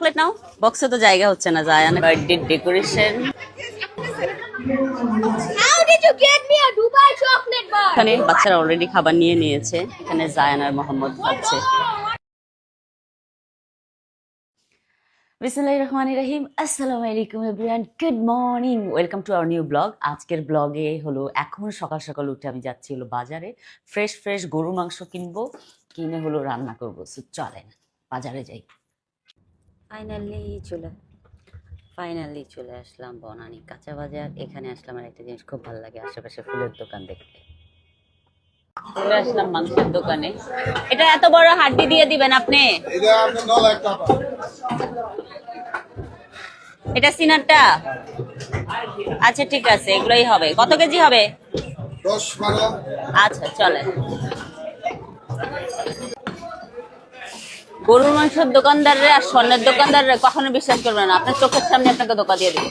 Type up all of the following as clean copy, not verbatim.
Chocolate নাও, বক্সে তো জায়গা হচ্ছে না। Zayan birthday decoration. How did you get me a Dubai chocolate bar? এখানে বাচ্চারা অলরেডি খাবার নিয়ে নিয়েছে। এখানে জায়ান আর মোহাম্মদ খাচ্ছে। বিসমিল্লাহির রহমানির রহিম। আসসালামু আলাইকুম everyone, good morning, welcome to our new blog. আজকের ব্লগে হলো এখন সকাল সকাল উঠে আমি যাচ্ছি হলো বাজারে ফ্রেশ গরুর মাংস কিনবো, কিনে হলো রান্না করবো। সো চলেন বাজারে যাই। ফাইনালি চলে আসলাম বনানী কাঁচা বাজার। এখানে আসলাম আর একটা জিনিস খুব ভালো লাগে, আশেপাশে ফুলের দোকান দেখতে। চলে আসলাম মাংসের দোকানে। এটা এত বড় হাড্ডি দিয়ে দিবেন আপনি? এটা সিনারটা? আচ্ছা ঠিক আছে, এগুলোই হবে। কত কেজি হবে? 10-12। আচ্ছা চলেন। গরুর মাংসের দোকানদাররা আর স্বর্ণের দোকানদাররা কখনো বিশ্বাস করবে না, আপনার চোখের সামনে আপনাকে ধোকা দিয়ে দেবে।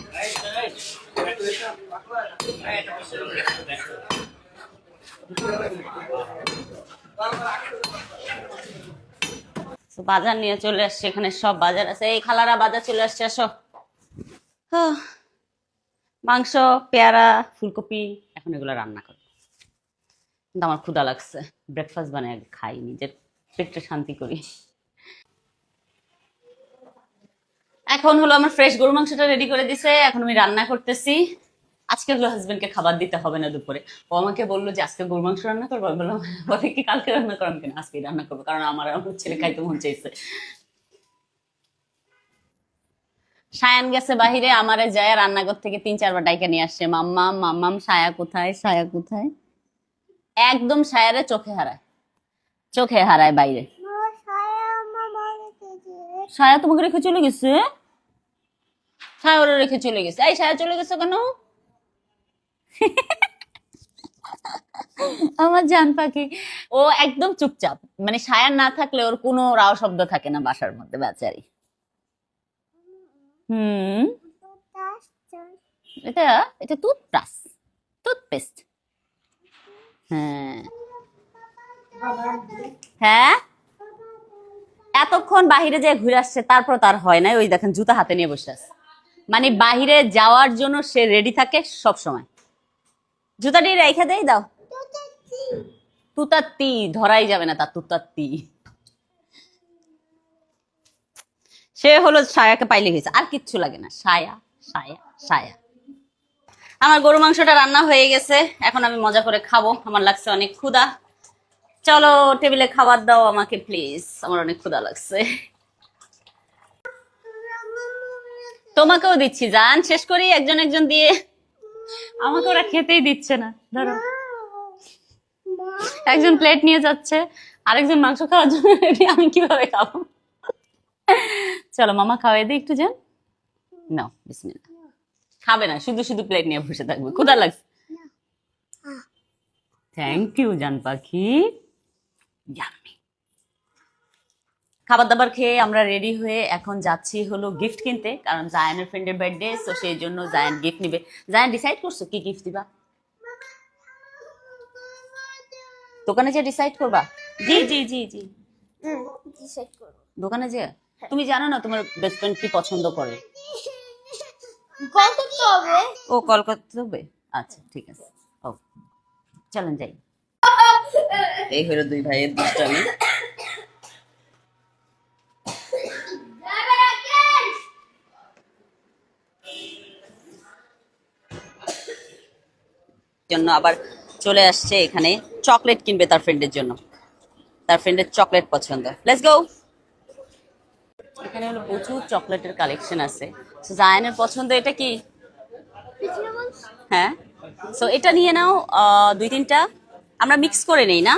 বাজার নিয়ে চলে আসছে, এখানে সব বাজার আছে। এই খালারা বাজার চলে আসছে, আসো। মাংস, পেয়ারা, ফুলকপি, এখন এগুলো রান্না করবো। কিন্তু আমার ক্ষুধা লাগছে, ব্রেকফাস্ট বানাই আগে খাই, নিজের পেটটা শান্তি করি। এখন হলো আমার ফ্রেশ গরু মাংসটা রেডি করে দিছে, এখন আমি রান্না করতেছি। আজকে হলো হাজবেন্ডকে খাবার দিতে হবে না দুপুরে। ও আমাকে বললো যে আজকে গরু মাংস রান্না করবো। আমি বললাম বলে কি কালকে রান্না করলাম কিনা, আজকে রান্না করবো, কারণ আমার ছেলে খাইতে মন চাইছে। সায়ান গেছে বাহিরে, আমারে যায় রান্নাঘর থেকে 3-4 বার ডাইকা নিয়ে আসছে, মাম্মাম মাম্মাম সায়া কোথায়, সায়া কোথায়। একদম সায়ারে চোখে হারায় বাইরে। সায়া তোমাকে রেখে চলে গেছে? সায়া ওরা রেখে চলে গেছে। এই সায়া চলে গেছে কেন? আমার জান পাখি ও একদম চুপচাপ, মানে সায়া না থাকলে ওর কোনো রাও শব্দ থাকে না বাসার মধ্যে, বেচারি। এটা এটা টুথপেস্ট। হ্যাঁ এতক্ষণ বাহিরে যে ঘুরে আসছে, তারপর তার হয় না। ওই দেখেন জুতা হাতে নিয়ে বসে আছে, মানে বাহিরে যাওয়ার জন্য সে রেডি থাকে সব সময়। জুতাটি রেখে দেই, দাও। তুতাত্তি ধরাই যাবে না তার তুতাত্তি। সে হলো সায়াকে পাইলে গেছে, আর কিচ্ছু লাগে না। সায়া সায়া সায়া। আমার গরু মাংসটা রান্না হয়ে গেছে, এখন আমি মজা করে খাবো। আমার লাগছে অনেক ক্ষুধা। চলো টেবিলে খাবার দাও আমাকে প্লিজ, আমার অনেক ক্ষুধা লাগছে। তোমাকেও দিচ্ছি, জান শেষ করি একজন একজন দিয়ে। আমাকে ওরা খেতেই দিচ্ছে না। ধরো, একজন প্লেট নিয়ে যাচ্ছে, আরেকজন মাংস খাওয়ার জন্য রেডি। আমি কিভাবে খাবো? চলো মামা খাওয়াই দিই একটু, যান নাও বিসমিল্লাহ। খাবে না, শুধু শুধু প্লেট নিয়ে বসে থাকবে, ক্ষুধা লাগছে। থ্যাংক ইউ জান পাখি। খাবার দাবার খেয়ে আমরা রেডি হয়ে এখন যাচ্ছি হলো গিফট কিনতে, কারণ জায়ানের ফ্রেন্ডের বার্থডে, তো সেই জন্য জায়ান গিফট নিবে। জায়ান ডিসাইড করছো কি গিফট দিবা? দোকানে যে ডিসাইড করবা? জি জি জি জি ডিসাইড করব। দোকানে যে। তুমি জানো না তোমার বেস্ট ফ্রেন্ড কি পছন্দ করে? কল করতে হবে। ও কল করতে হবে, আচ্ছা ঠিক আছে। ও চলেন যাই। এই হলো দুই ভাইয়ের দুষ্টামি। জন্য আবার চলে আসছে এখানে, চকলেট কিনবে তার ফ্রেন্ডের জন্য। তার ফ্রেন্ডের চকলেট পছন্দ। Let's go. এখানে হলো প্রচুর চকলেটের কালেকশন আছে। জায়ানের পছন্দ এটা কি? হ্যাঁ, সো এটা নিয়ে নাও। 2-3টা আমরা মিক্স করে নেই না?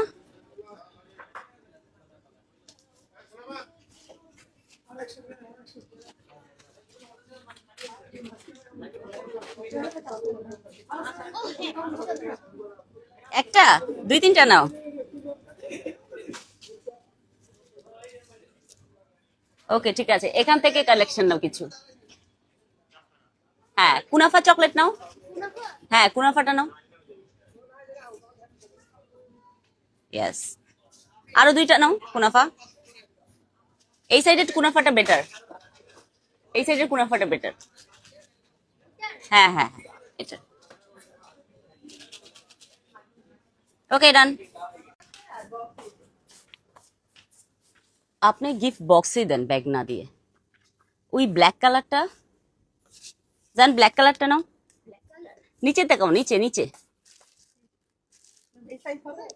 একটা 2-3টা নাও। ওকে ঠিক আছে, এখান থেকে কালেকশন নাও কিছু। হ্যাঁ কুনাফা চকলেট নাও। হ্যাঁ কুনাফাটা নাও। ইয়েস, আরো 2টা নাও কুনাফা। এই সাইডে কুনাফাটা বেটার। এই সাইডের কুনাফাটা বেটার। হ্যাঁ হ্যাঁ হ্যাঁ, এটা ওকে ডান। আপনি গিফট বক্সেই দেন ব্যাগ না দিয়ে। ওই ব্ল্যাক কালারটা জান, ব্ল্যাক কালারটা নাও, নিচে দেখাও, নিচে নিচে।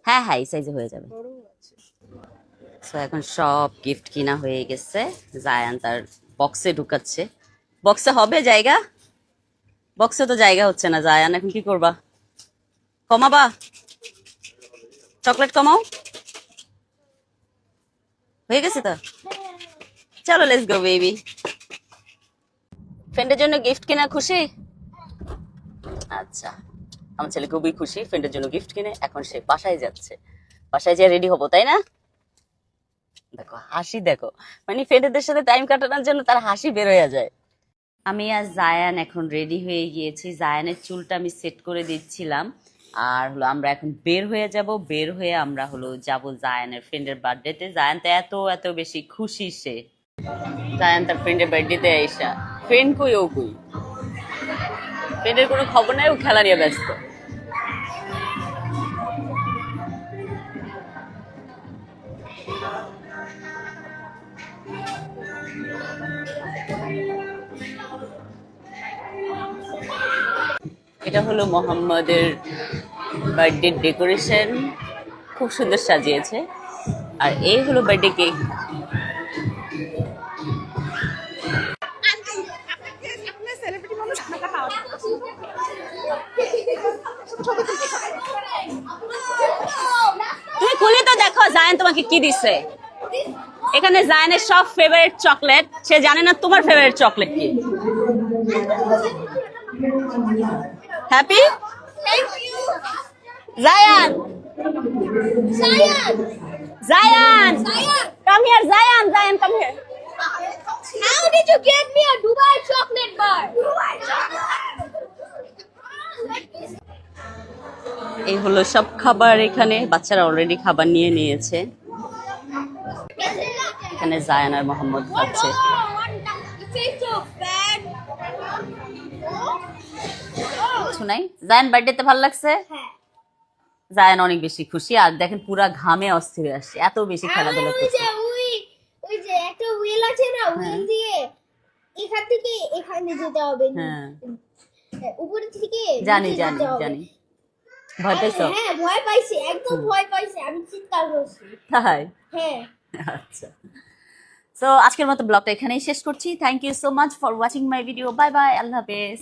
হ্যাঁ হ্যাঁ, এই সাইজে হয়ে যাবে। সো এখন সব গিফট কিনা হয়ে গেছে, জায়ান তার বক্সে ঢুকাচ্ছে। বক্সে হবে জায়গা? বক্সে তো জায়গা হচ্ছে না। জায়ান এখন কি করবা? কমাবা? চকলেট কমাও। হয়ে গেছে তো, চলো লেটস গো বেবি। ফ্রেন্ডের জন্য গিফট কিনা খুশি? আচ্ছা, আমার ছেলে খুবই খুশি ফ্রেন্ডের জন্য গিফট কিনে। এখন সে বাসায় যাচ্ছে, বাসায় যেয়ে রেডি হবো, তাই না? দেখো হাসি, দেখো মানে ফ্রেন্ডদের সাথে টাইম কাটানোর জন্য তার হাসি বের হয়ে যায়। আমি আর জায়ান এখন রেডি হয়ে গিয়েছি। জায়ানের চুলটা আমি সেট করে দিচ্ছিলাম। আর হলো আমরা এখন বের হয়ে যাব। বের হয়ে আমরা হলো যাব জায়ানের ফ্রেন্ডের বার্থডেতে। জায়ান তো এত এত বেশি খুশি সে। জায়ান তার ফ্রেন্ডের বার্থডেতে আইসা, ফ্রেন্ড কই ও কই, ফ্রেন্ডের কোনো খবর নাই, ও খেলা নিয়ে ব্যস্ত। এটা হলো মোহাম্মদের বার্থডে ডেকোরেশন, খুব সুন্দর সাজিয়েছে। আর এই হলো বার্থডে কেক। তুমি খুলে তো দেখো জায়ান তোমাকে কি দিছে। এখানে জায়ানের সব ফেভারিট চকলেট, সে জানে না তোমার ফেভারিট চকলেট কি। Happy Thank you. Zion, Zion. Zion Zion. Come here, Zion Zion come here. How did you get me a Dubai chocolate bar? Dubai chocolate. এই হলো সব খাবার। এখানে বাচ্চারা অলরেডি খাবার নিয়ে নিয়েছে। এখানে জায়ান আর মোহাম্মদ খাচ্ছে। It tastes so bad. শোনাই, জায়ান বার্থডেতে ভালো লাগছে? হ্যাঁ। জায়ান অনেক বেশি খুশি। আর দেখেন পুরা ঘামে অস্থির হয়ে আসছে, এত বেশি খেলাধুলা ওই করছে। যে ওই যে একটা হুইল আছে না, হুইল দিয়ে এখান থেকে এখানে যেতে হবে। হ্যাঁ উপর থেকে জানি নিচে জানি যেতে হবে। জানি। ভয় পাইছো? হ্যাঁ, ভয় পাইছি, একদম ভয় পাইছি, আমি চিৎকার করছি। তাই? হ্যাঁ। আচ্ছা, সো আজকের মতো ব্লগটা এখানেই শেষ করছি। Thank you so much for watching my video. Bye bye, আল্লাহ হাফেজ।